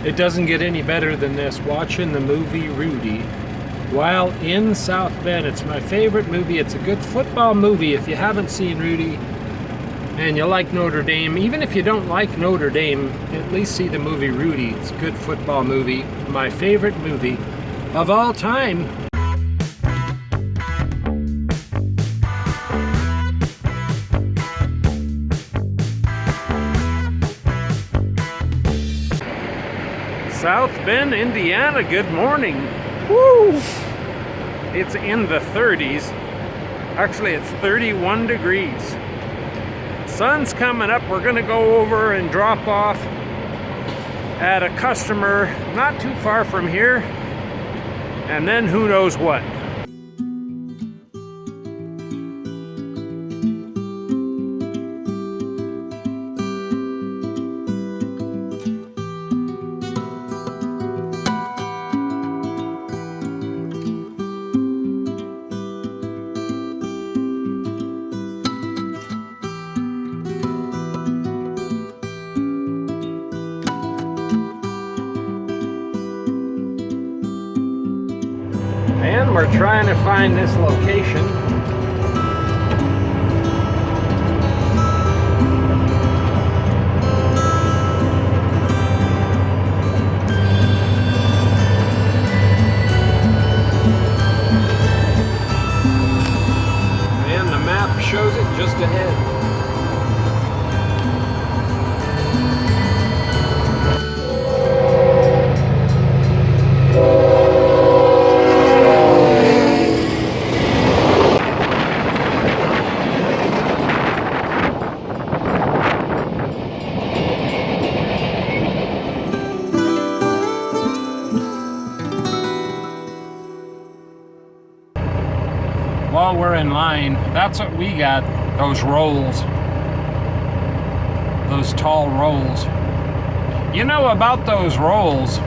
It doesn't get any better than this, watching the movie Rudy while in South Bend. It's my favorite movie. It's a good football movie. If you haven't seen Rudy and you like Notre Dame, even if you don't like Notre Dame, at least see the movie Rudy. It's a good football movie. My favorite movie of all time. South Bend, Indiana, good morning. Woo! It's in the 30s. Actually, it's 31 degrees. Sun's coming up. We're gonna go over and drop off at a customer not too far from here. And then who knows what. And we're trying to find this location. And the map shows it just ahead. While we're in line, that's what we got, those rolls. Those tall rolls. You know about those rolls,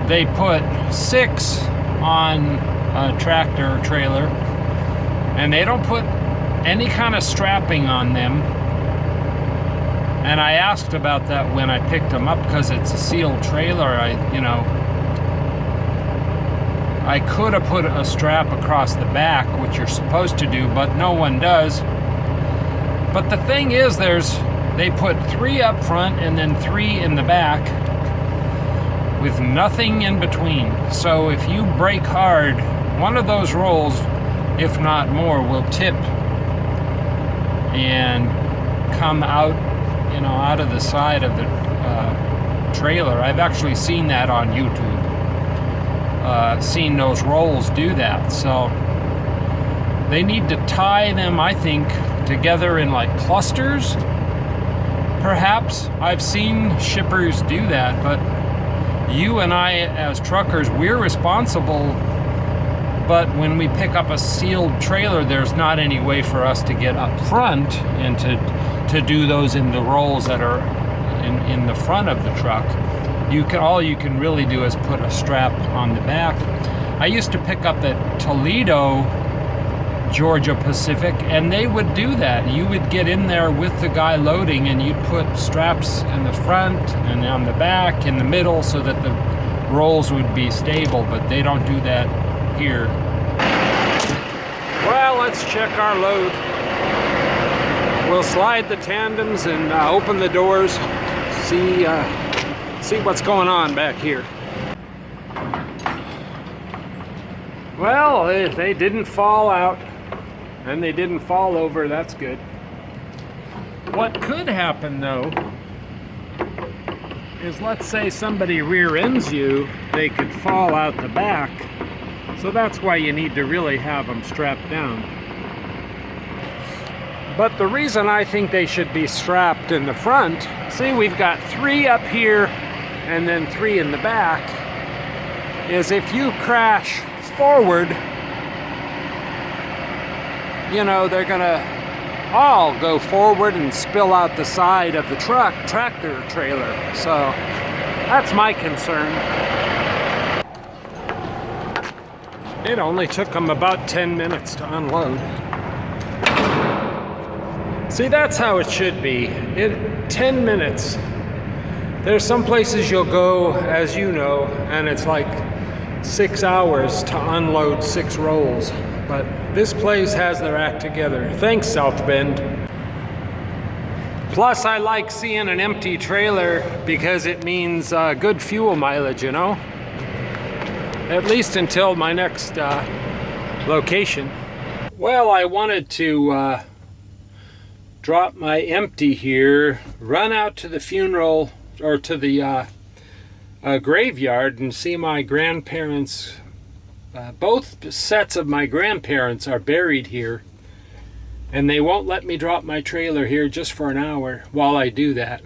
they put 6 on a tractor or trailer, and they don't put any kind of strapping on them. And I asked about that when I picked them up, because it's a sealed trailer. I could have put a strap across the back, which you're supposed to do, but no one does. But the thing is, they put 3 up front and then 3 in the back with nothing in between. So if you brake hard, one of those rolls, if not more, will tip and come out, out of the side of the trailer. I've actually seen that on YouTube. Seen those rolls do that. So they need to tie them, I think, together in like clusters. Perhaps I've seen shippers do that, but you and I as truckers, we're responsible. But when we pick up a sealed trailer, there's not any way for us to get up front and to do those in the rolls that are in the front of the truck. All you can really do is put a strap on the back. I used to pick up at Toledo, Georgia Pacific, and they would do that. You would get in there with the guy loading, and you'd put straps in the front and on the back, in the middle, so that the rolls would be stable, but they don't do that here. Well, let's check our load. We'll slide the tandems and open the doors, see what's going on back here. Well, they didn't fall out, and they didn't fall over. That's good. What could happen, though, is let's say somebody rear ends you, they could fall out the back. So that's why you need to really have them strapped down. But the reason I think they should be strapped in the front, see, we've got 3 up here and then 3 in the back, is if you crash forward, they're gonna all go forward and spill out the side of the tractor trailer. So that's my concern. It only took them about 10 minutes to unload. See, that's how it should be. 10 minutes. There's some places you'll go, as you know, and it's like 6 hours to unload 6 rolls. But this place has their act together. Thanks, South Bend. Plus, I like seeing an empty trailer because it means good fuel mileage, you know? At least until my next location. Well, I wanted to drop my empty here, run out to the funeral, or to the graveyard and see my grandparents. Both sets of my grandparents are buried here, and they won't let me drop my trailer here just for an hour while I do that.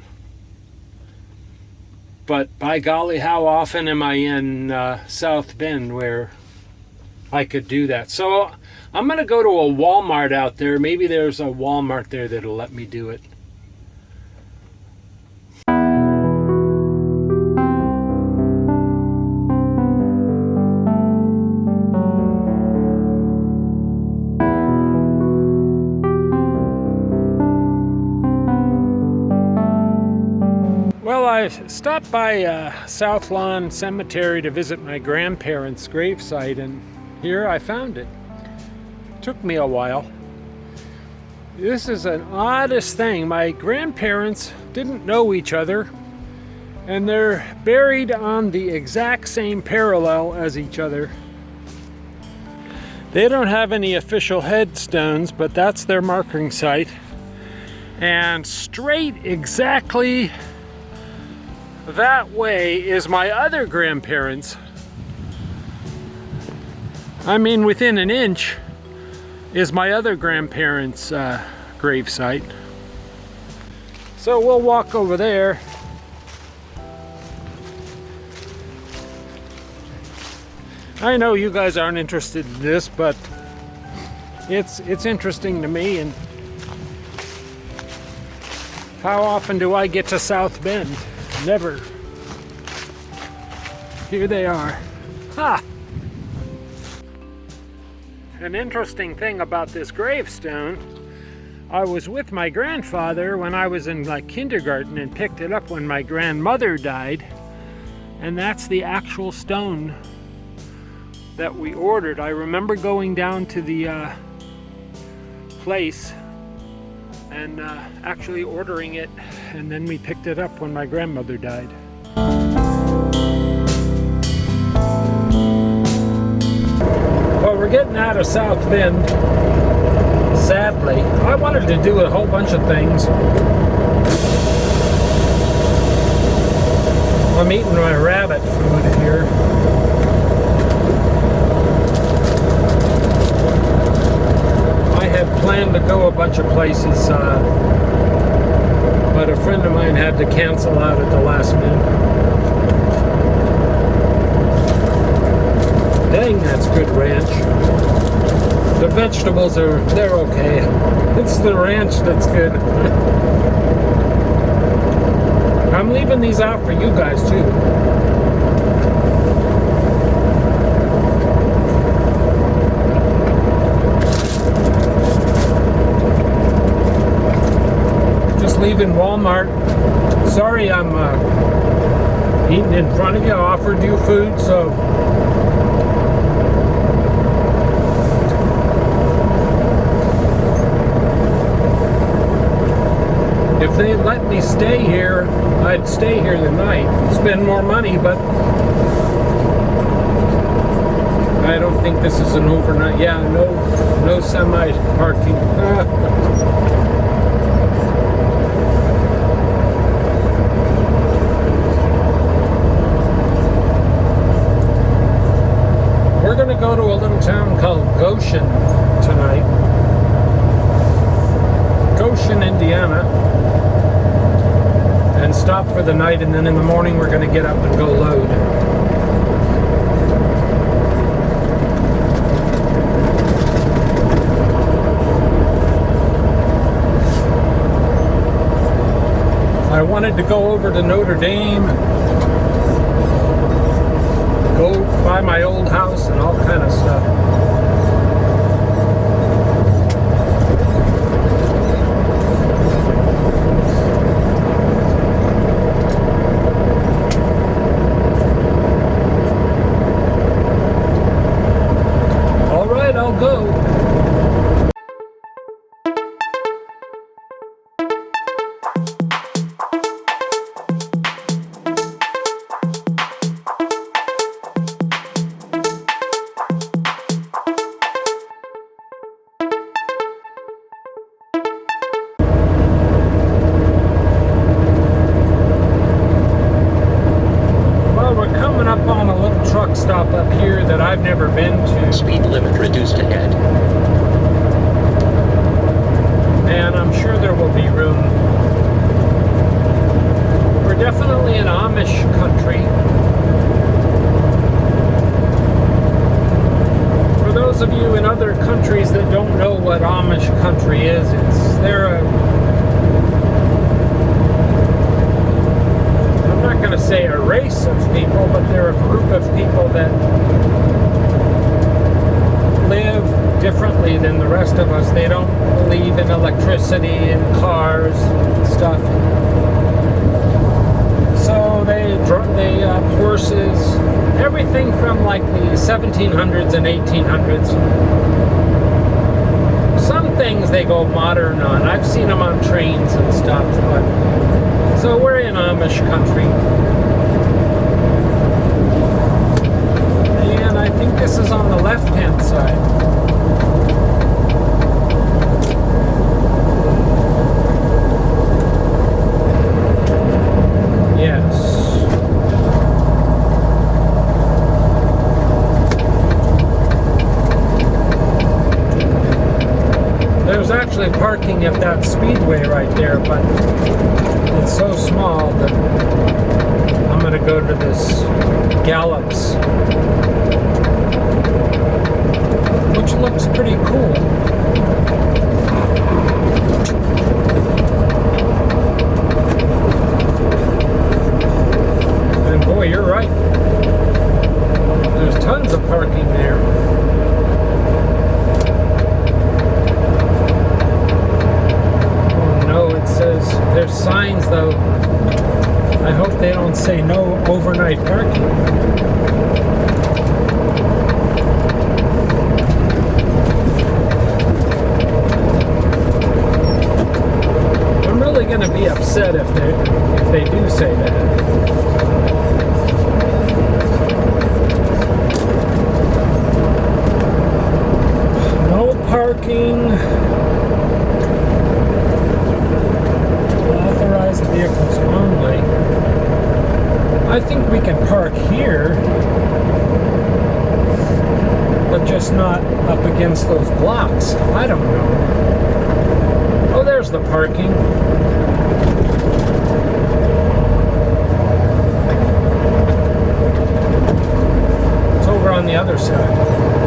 But by golly, how often am I in South Bend where I could do that? So I'm going to go to a Walmart out there. Maybe there's a Walmart there that'll let me do it. Well, I stopped by South Lawn Cemetery to visit my grandparents' gravesite, and here I found it. Took me a while. This is an oddest thing. My grandparents didn't know each other, and they're buried on the exact same parallel as each other. They don't have any official headstones, but that's their marking site. And straight exactly that way is my other grandparents. I mean, within an inch is my other grandparents' gravesite. So we'll walk over there. I know you guys aren't interested in this, but it's interesting to me. And how often do I get to South Bend? Never. Here they are. Ha! An interesting thing about this gravestone, I was with my grandfather when I was in like kindergarten and picked it up when my grandmother died, and that's the actual stone that we ordered. I remember going down to the place and actually ordering it, and then we picked it up when my grandmother died. Well, we're getting out of South Bend, sadly. I wanted to do a whole bunch of things. I'm eating my rabbit food here. I had planned to go a bunch of places, but a friend of mine had to cancel out at the last minute. Dang, that's good ranch. The vegetables they're okay. It's the ranch that's good. I'm leaving these out for you guys too. Leaving Walmart. Sorry I'm eating in front of you. I offered you food, so if they let me stay here, I'd stay here the night. Spend more money, but I don't think this is an overnight. Yeah, no semi parking. We're going to go to a little town called Goshen tonight. Goshen, Indiana. And stop for the night, and then in the morning we're going to get up and go load. I wanted to go over to Notre Dame, go by my old house and all kind of stuff. actually in Amish country. For those of you in other countries that don't know what Amish country is, I'm not going to say a race of people, but they're a group of people that live differently than the rest of us. They don't believe in electricity and cars and stuff. So they have horses, everything from like the 1700s and 1800s. Some things they go modern on. I've seen them on trains and stuff. But so we're in Amish country. And I think this is on the left-hand side. There's actually parking at that speedway right there, but it's so small that I'm going to go to this Gallops, which looks pretty cool. And boy, you're right. There's tons of parking there. There's signs though. I hope they don't say no overnight parking. I'm really going to be upset if they do say that. No parking. Vehicles only. I think we can park here, but just not up against those blocks. I don't know. Oh, there's the parking. It's over on the other side.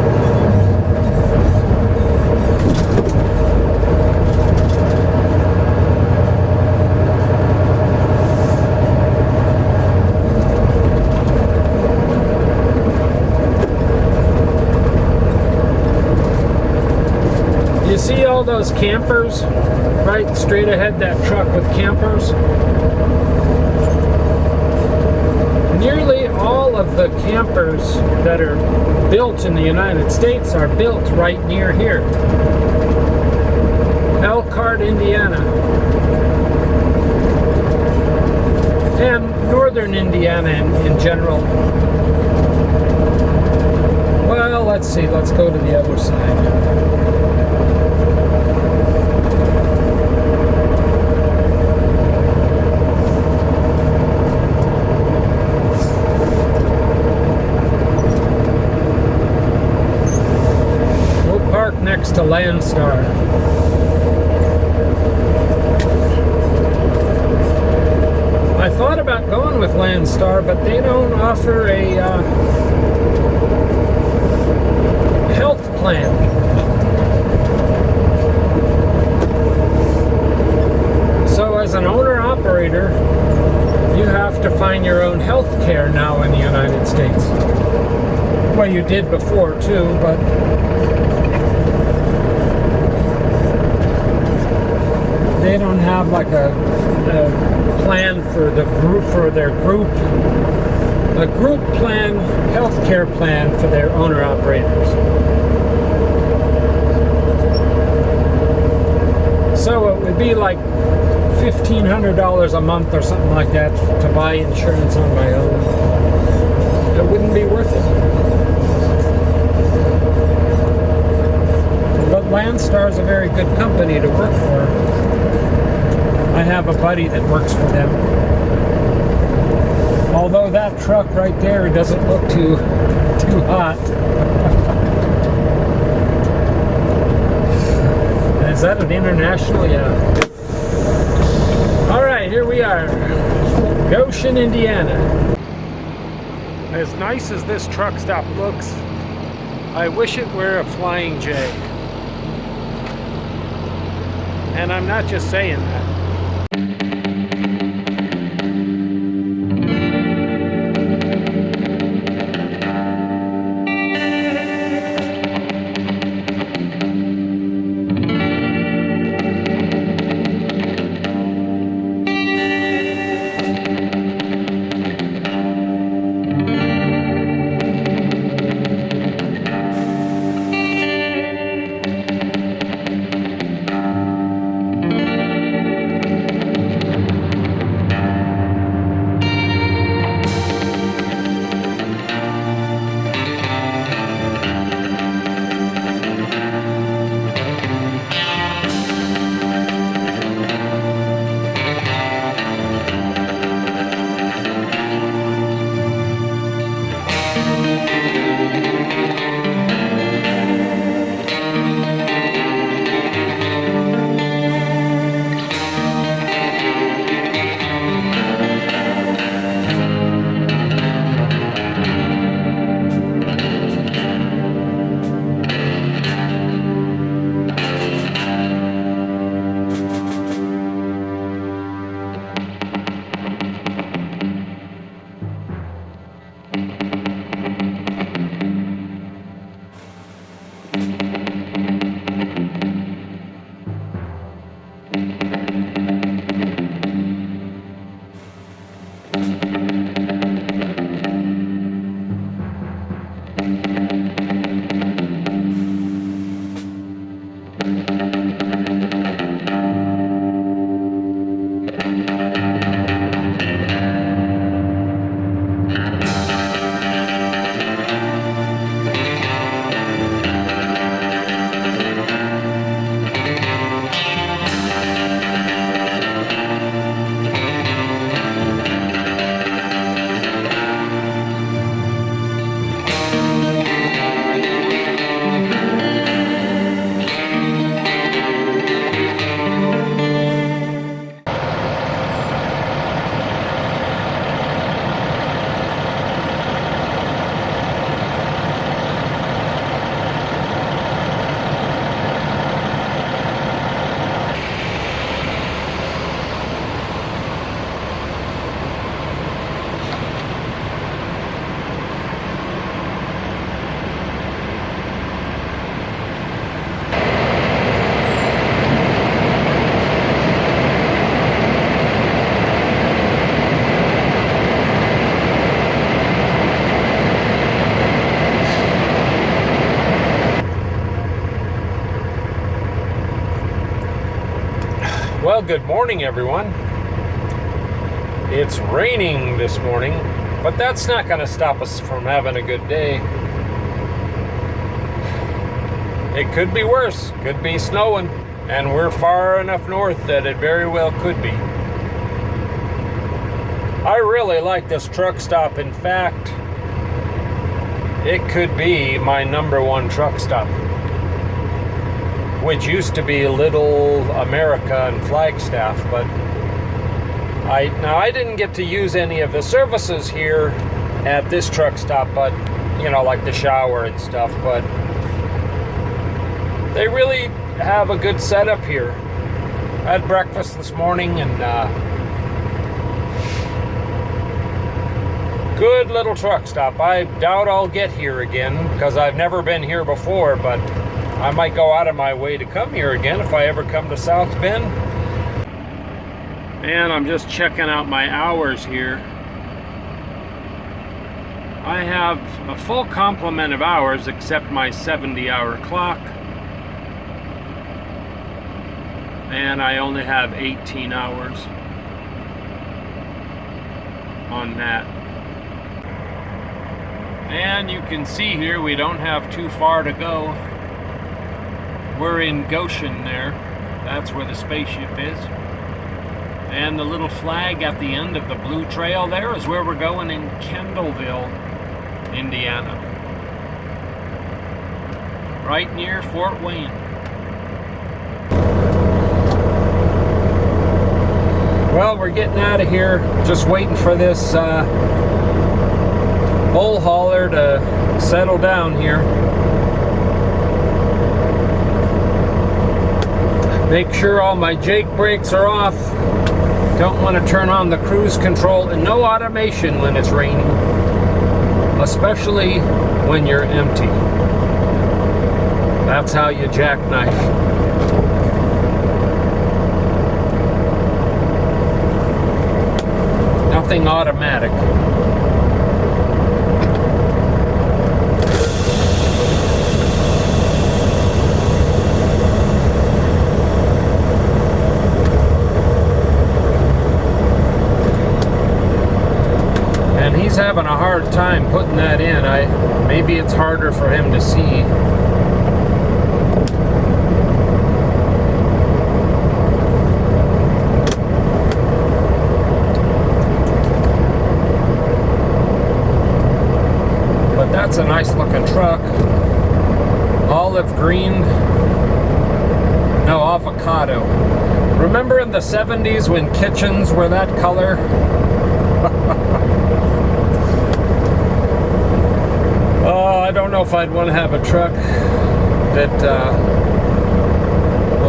You see all those campers right straight ahead, that truck with campers? Nearly all of the campers that are built in the United States are built right near here. Elkhart, Indiana. And northern Indiana in general. Well, let's see. Let's go to the other side. Next to Landstar. I thought about going with Landstar, but they don't offer a health plan. So as an owner-operator, you have to find your own health care now in the United States. Well, you did before too, but they don't have like a plan for the group, for their group, a group plan, healthcare plan for their owner operators. So it would be like $1,500 a month or something like that to buy insurance on my own. It wouldn't be worth it. But Landstar is a very good company to work for. I have a buddy that works for them. Although that truck right there doesn't look too hot. Is that an international? Yeah. All right, here we are. Goshen, Indiana. As nice as this truck stop looks, I wish it were a Flying J. And I'm not just saying that. Well, good morning, everyone. It's raining this morning, but that's not going to stop us from having a good day. It could be worse. Could be snowing, and we're far enough north that it very well could be. I really like this truck stop. In fact, it could be my #1 truck stop, which used to be Little America and Flagstaff, but I didn't get to use any of the services here at this truck stop, but like the shower and stuff, but they really have a good setup here. I had breakfast this morning, and good little truck stop. I doubt I'll get here again because I've never been here before, but I might go out of my way to come here again if I ever come to South Bend. And I'm just checking out my hours here. I have a full complement of hours except my 70-hour clock. And I only have 18 hours on that. And you can see here we don't have too far to go. We're in Goshen there. That's where the spaceship is. And the little flag at the end of the blue trail there is where we're going in Kendallville, Indiana. Right near Fort Wayne. Well, we're getting out of here. Just waiting for this bull hauler to settle down here. Make sure all my Jake brakes are off. Don't want to turn on the cruise control, and no automation when it's raining, especially when you're empty. That's how you jackknife. Nothing automatic. And he's having a hard time putting that in. Maybe it's harder for him to see. That's a nice looking truck. Olive green. No, avocado. Remember in the 70s when kitchens were that color? Oh, I don't know if I'd want to have a truck that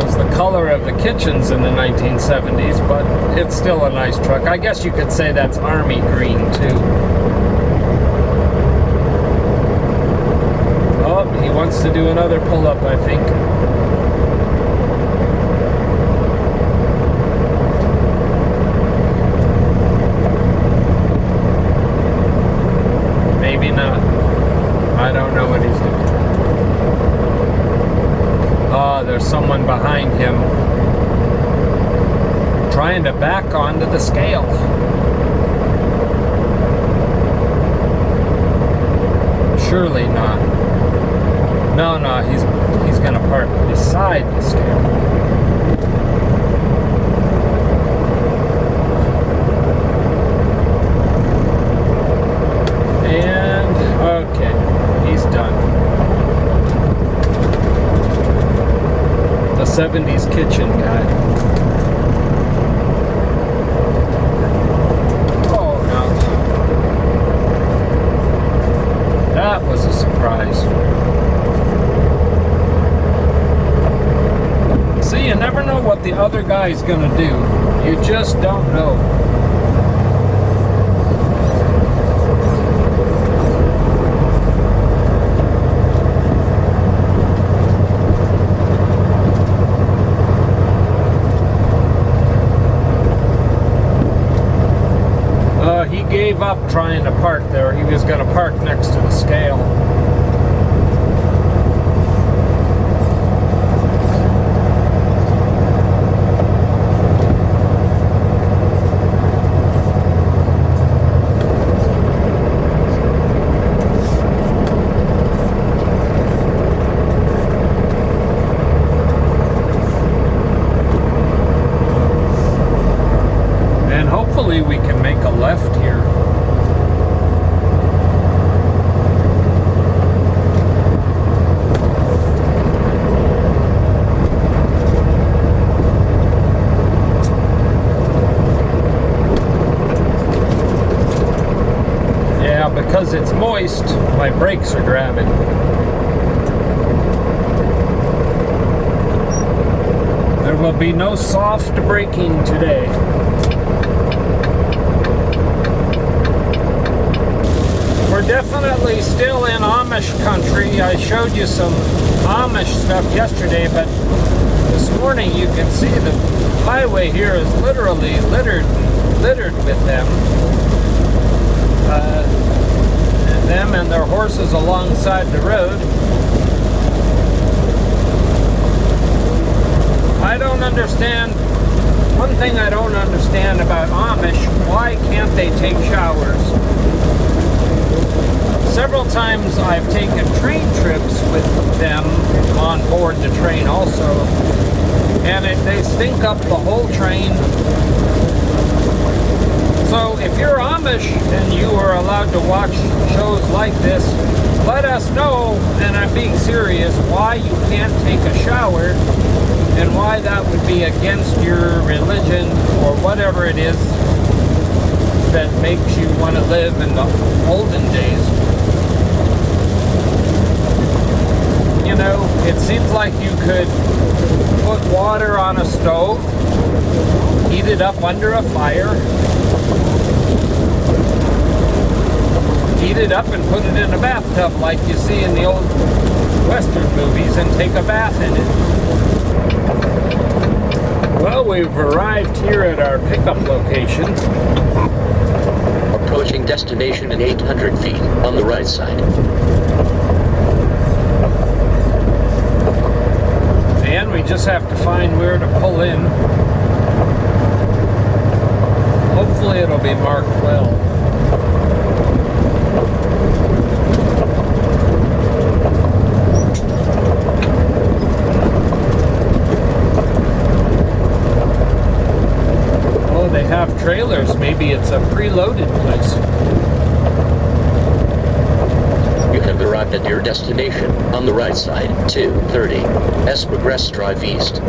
was the color of the kitchens in the 1970s, but it's still a nice truck. I guess you could say that's army green too. He wants to do another pull-up, I think. Maybe not. I don't know what he's doing. Oh, there's someone behind him trying to back onto the scale. Surely not. No, he's gonna park beside the scale. And, okay, he's done. The 70s kitchen guy. Oh, no. That was a surprise. See, you never know what the other guy's gonna do. You just don't know. He gave up trying to park there. He was gonna park next to the scale. Hopefully we can make a left here. Yeah, because it's moist, my brakes are grabbing. There will be no soft braking today. We're definitely still in Amish country. I showed you some Amish stuff yesterday, but this morning you can see the highway here is literally littered with them. Them and their horses alongside the road. I don't understand. One thing I don't understand about Amish, why can't they take showers? Several times I've taken train trips with them on board the train also, and they stink up the whole train. So if you're Amish and you are allowed to watch shows like this, let us know, and I'm being serious, why you can't take a shower and why that would be against your religion or whatever it is that makes you want to live in the olden days. You know, it seems like you could put water on a stove, heat it up under a fire, heat it up and put it in a bathtub like you see in the old Western movies and take a bath in it. Well, we've arrived here at our pickup location. Approaching destination in 800 feet on the right side. And we just have to find where to pull in. Hopefully it'll be marked well. Oh, they have trailers. Maybe it's a preloaded place. You have arrived at your destination on the right side, 230 S Progress Drive East.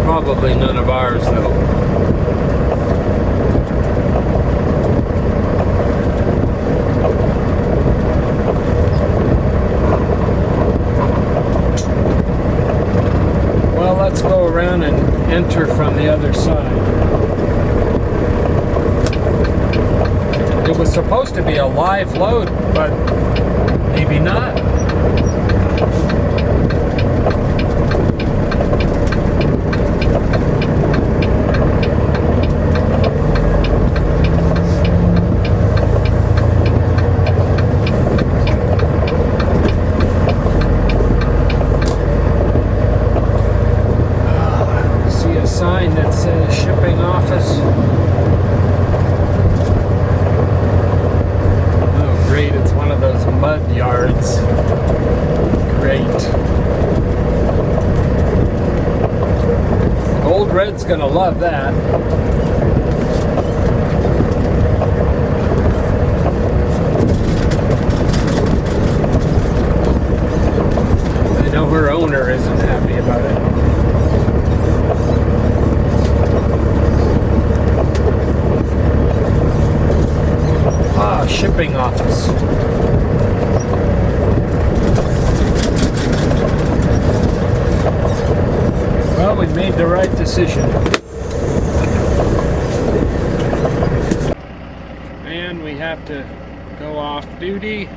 Probably none of ours, though. Well, let's go around and enter from the other side. It was supposed to be a live load, but maybe not. See a sign that says shipping office. Great, it's one of those mud yards. Great. Old Red's gonna love that. I know her owner isn't happy about it. Shipping office. Well, we made the right decision. And we have to go off duty.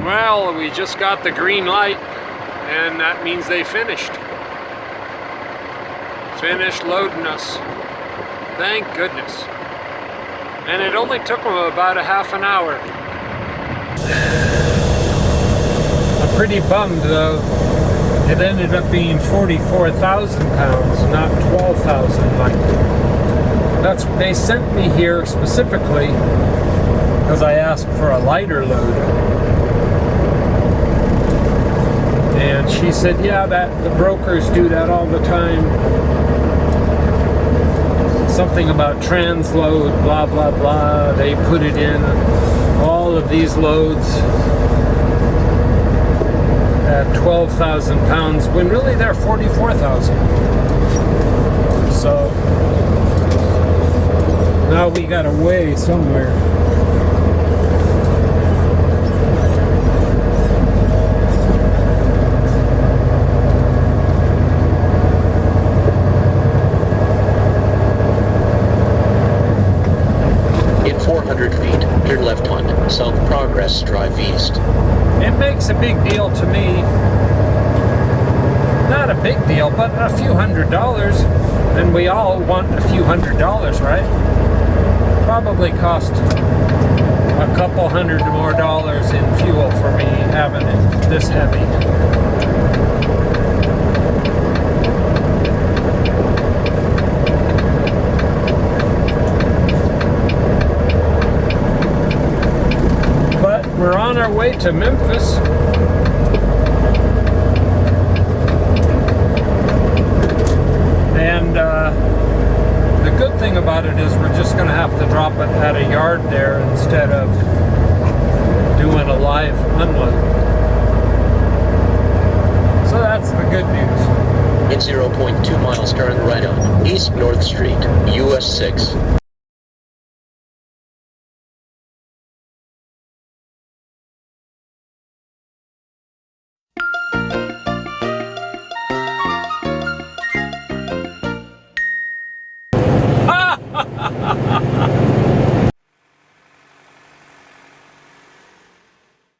Well, we just got the green light, and that means they finished. Finished loading us. Thank goodness. And it only took them about a half an hour. I'm pretty bummed though. It ended up being 44,000 pounds, not 12,000 like. They sent me here specifically because I asked for a lighter load. And she said, yeah, the brokers do that all the time. Something about transload, blah, blah, blah. They put it in all of these loads at 12,000 pounds when really they're 44,000. So now we gotta weigh somewhere. In 400 feet, turn left on South Progress Drive East. It makes a big deal to me. Not a big deal, but a few $100s. And we all want a few $100s, right? Probably cost a couple $100 more in fuel for me having it this heavy. on our way to Memphis. And the good thing about it is we're just going to have to drop it at a yard there instead of doing a live unload. So that's the good news. In 0.2 miles, turn right on East North Street, US 6.